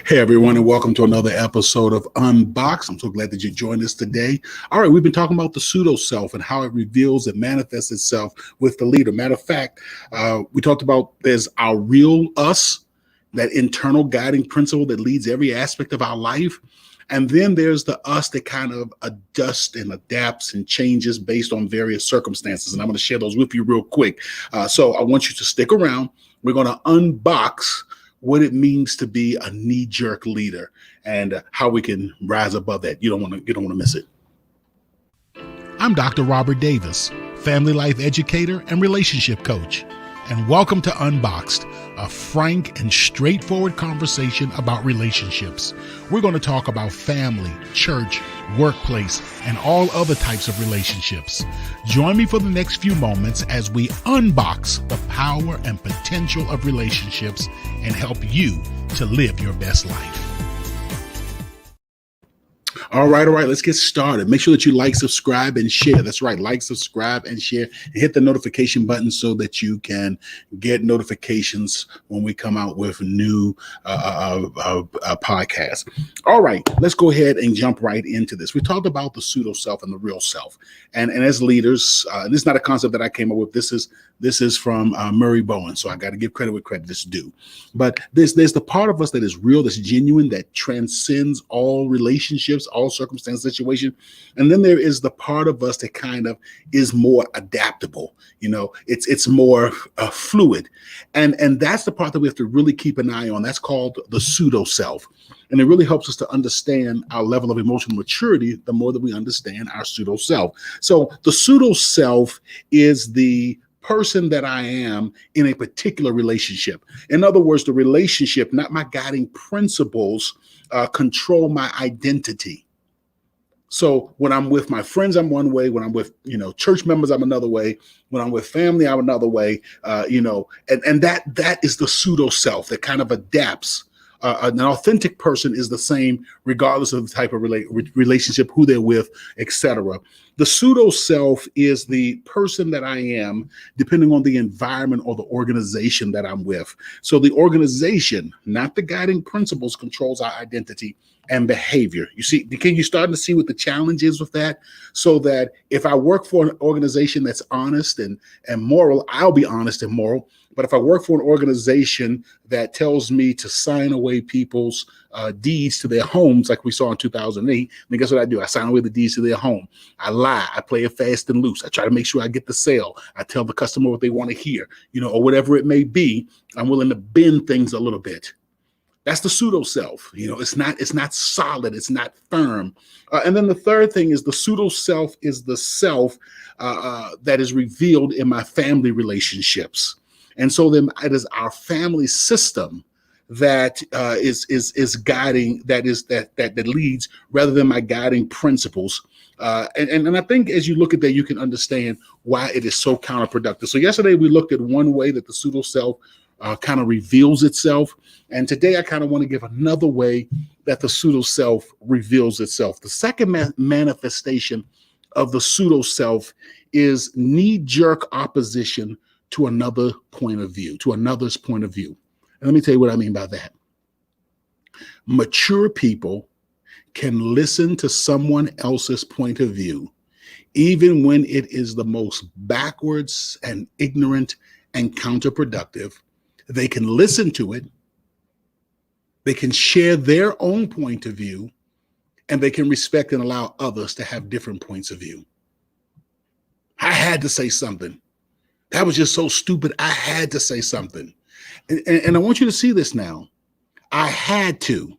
Hey everyone, and welcome to another episode of Unboxed. I'm so glad that you joined us today. All right, we've been talking about the pseudo self and how it reveals and manifests itself with the leader. Matter of fact, we talked about there's our real us, that internal guiding principle that leads every aspect of our life. And then there's the us that kind of adjusts and adapts and changes based on various circumstances. And I'm going to share those with you real quick. So I want you to stick around. We're going to unbox what it means to be a knee-jerk leader and how we can rise above that. You don't want to miss it. I'm Dr. Robert Davis, family life educator and relationship coach. And welcome to Unboxed, a frank and straightforward conversation about relationships. We're going to talk about family, church, workplace, and all other types of relationships. Join me for the next few moments as we unbox the power and potential of relationships and help you to live your best life. All right. Let's get started. Make sure that you like, subscribe, and share. That's right. Like, subscribe, and share. And hit the notification button so that you can get notifications when we come out with new podcasts. All right. Let's go ahead and jump right into this. We talked about the pseudo self and the real self. And as leaders, this is not a concept that I came up with. This is from Murray Bowen. So I got to give credit where credit is due. But there's the part of us that is real, that's genuine, that transcends all relationships, all circumstance, situation. And then there is the part of us that kind of is more adaptable. It's more fluid. And that's the part that we have to really keep an eye on. That's called the pseudo self. And it really helps us to understand our level of emotional maturity the more that we understand our pseudo self. So the pseudo self is the person that I am in a particular relationship. In other words, the relationship, not my guiding principles, control my identity. So when I'm with my friends, I'm one way. When I'm with, church members, I'm another way. When I'm with family, I'm another way. And that is the pseudo self that kind of adapts. An authentic person is the same regardless of the type of relationship, who they're with, etc. The pseudo self is the person that I am depending on the environment or the organization that I'm with. So the organization, not the guiding principles, controls our identity and behavior. You see, you're starting to see what the challenge is with that. So that if I work for an organization that's honest and moral, I'll be honest and moral. But if I work for an organization that tells me to sign away people's deeds to their homes, like we saw in 2008, then guess what I do? I sign away the deeds to their home. I lie. I play it fast and loose. I try to make sure I get the sale. I tell the customer what they want to hear, or whatever it may be. I'm willing to bend things a little bit. That's the pseudo self. It's not solid. It's not firm. And then the third thing is the pseudo self is the self that is revealed in my family relationships. And so then it is our family system that is guiding, that leads rather than my guiding principles. And I think as you look at that, you can understand why it is so counterproductive. So yesterday we looked at one way that the pseudo self kind of reveals itself. And today I kind of want to give another way that the pseudo self reveals itself. The second manifestation of the pseudo self is knee-jerk opposition to another's point of view. And let me tell you what I mean by that. Mature people can listen to someone else's point of view, even when it is the most backwards and ignorant and counterproductive. They can listen to it. They can share their own point of view, and they can respect and allow others to have different points of view. I had to say something. That was just so stupid. I had to say something. And I want you to see this now. I had to.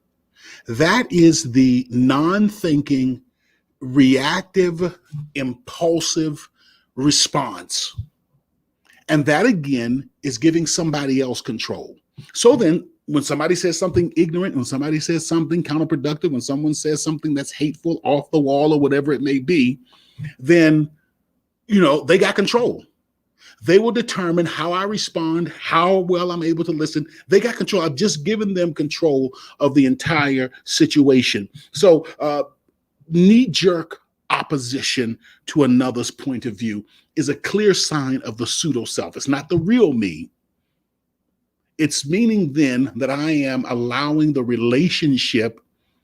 That is the non-thinking, reactive, impulsive response. And that, again, is giving somebody else control. So then when somebody says something ignorant, when somebody says something counterproductive, when someone says something that's hateful, off the wall, or whatever it may be, then, they got control. They will determine how I respond, how well I'm able to listen. They got control. I've just given them control of the entire situation. So knee-jerk opposition to another's point of view is a clear sign of the pseudo self. It's not the real me. It's meaning then that I am allowing the relationship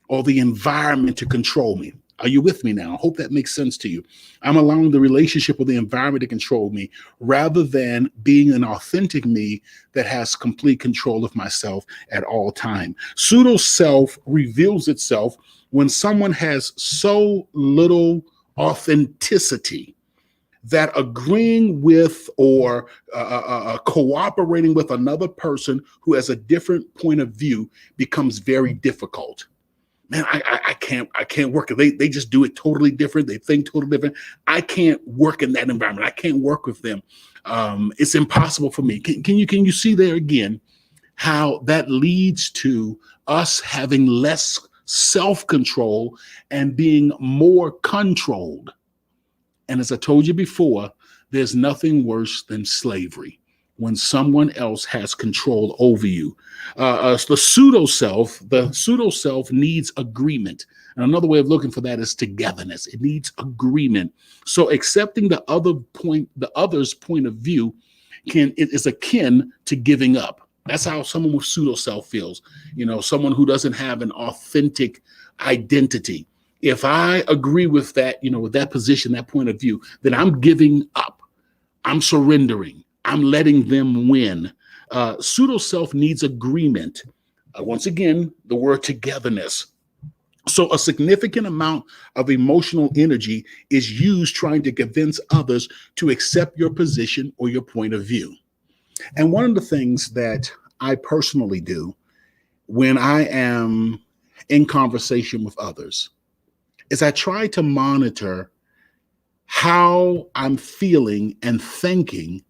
or the environment to control me. Are you with me now? I hope that makes sense to you. I'm allowing the relationship or the environment to control me rather than being an authentic me that has complete control of myself at all time. Pseudo self reveals itself when someone has so little authenticity that agreeing with or cooperating with another person who has a different point of view becomes very difficult. Man, I can't work. They just do it totally different. They think totally different. I can't work in that environment. I can't work with them. It's impossible for me. Can you see there again how that leads to us having less self-control and being more controlled? And as I told you before, there's nothing worse than slavery when someone else has control over you. The pseudo self needs agreement. And another way of looking for that is togetherness. It needs agreement. So accepting the other's point of view is akin to giving up. That's how someone with pseudo self feels. Someone who doesn't have an authentic identity. If I agree with that, with that position, that point of view, then I'm giving up. I'm surrendering. I'm letting them win. Pseudo self needs agreement. Once again, the word togetherness. So a significant amount of emotional energy is used trying to convince others to accept your position or your point of view. And one of the things that I personally do when I am in conversation with others is I try to monitor how I'm feeling and thinking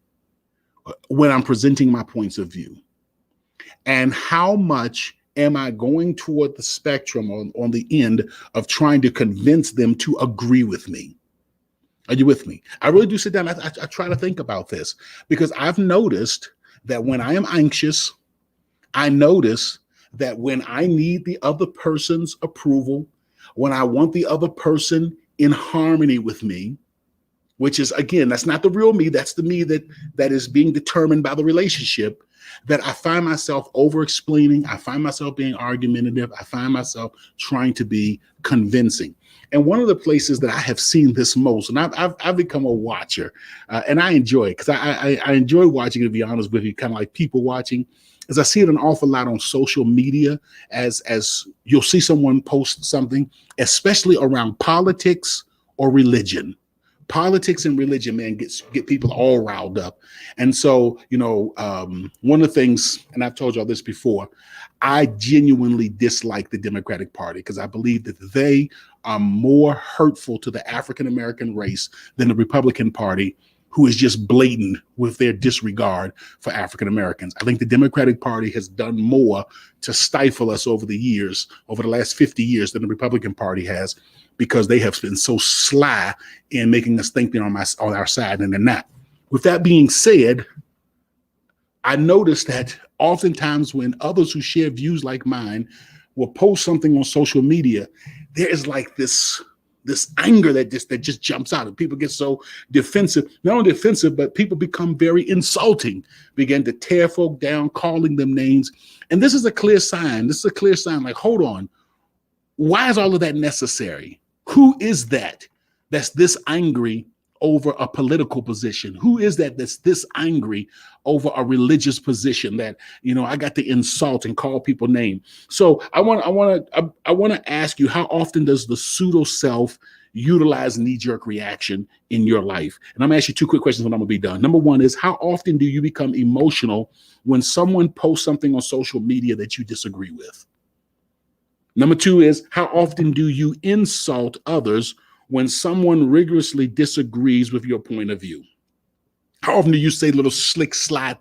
when I'm presenting my points of view. And how much am I going toward the spectrum on the end of trying to convince them to agree with me? Are you with me? I really do sit down. I try to think about this because I've noticed that when I am anxious, I notice that when I need the other person's approval, when I want the other person in harmony with me, which is, again, that's not the real me. That's the me that is being determined by the relationship, that I find myself over-explaining. I find myself being argumentative. I find myself trying to be convincing. And one of the places that I have seen this most, and I've become a watcher, and I enjoy it because I enjoy watching, to be honest with you, kind of like people watching, as I see it an awful lot on social media, as you'll see someone post something, especially around politics or religion. Politics and religion, man, get people all riled up. And so, one of the things, and I've told y'all this before, I genuinely dislike the Democratic Party because I believe that they are more hurtful to the African-American race than the Republican Party, who is just blatant with their disregard for African Americans. I think the Democratic Party has done more to stifle us over the last 50 years than the Republican Party has, because they have been so sly in making us think they're on our side, and they're not. With that being said, I noticed that oftentimes when others who share views like mine will post something on social media, there is like this anger that just jumps out, and people get so defensive. Not only defensive, but people become very insulting, begin to tear folk down, calling them names. And this is a clear sign. This is a clear sign, like, hold on. Why is all of that necessary? Who is that's this angry over a political position? Who is that's this angry over a religious position that, I got to insult and call people names? So I want to ask you, how often does the pseudo self utilize knee-jerk reaction in your life? And I'm going to ask you two quick questions when I'm going to be done. Number one is, how often do you become emotional when someone posts something on social media that you disagree with? Number two is, how often do you insult others when someone rigorously disagrees with your point of view? How often do you say little slick, sly,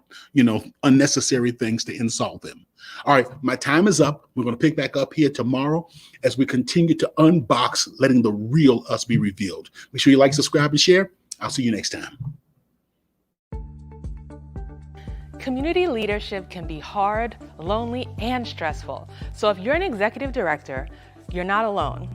unnecessary things to insult them? All right, my time is up. We're going to pick back up here tomorrow as we continue to unbox, letting the real us be revealed. Make sure you like, subscribe, and share. I'll see you next time. Community leadership can be hard, lonely, and stressful. So if you're an executive director, you're not alone.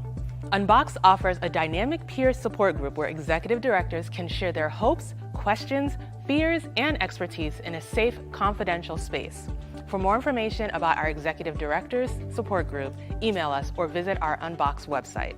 UnBoxed offers a dynamic peer support group where executive directors can share their hopes, questions, fears, and expertise in a safe, confidential space. For more information about our executive directors support group, email us or visit our UnBoxed website.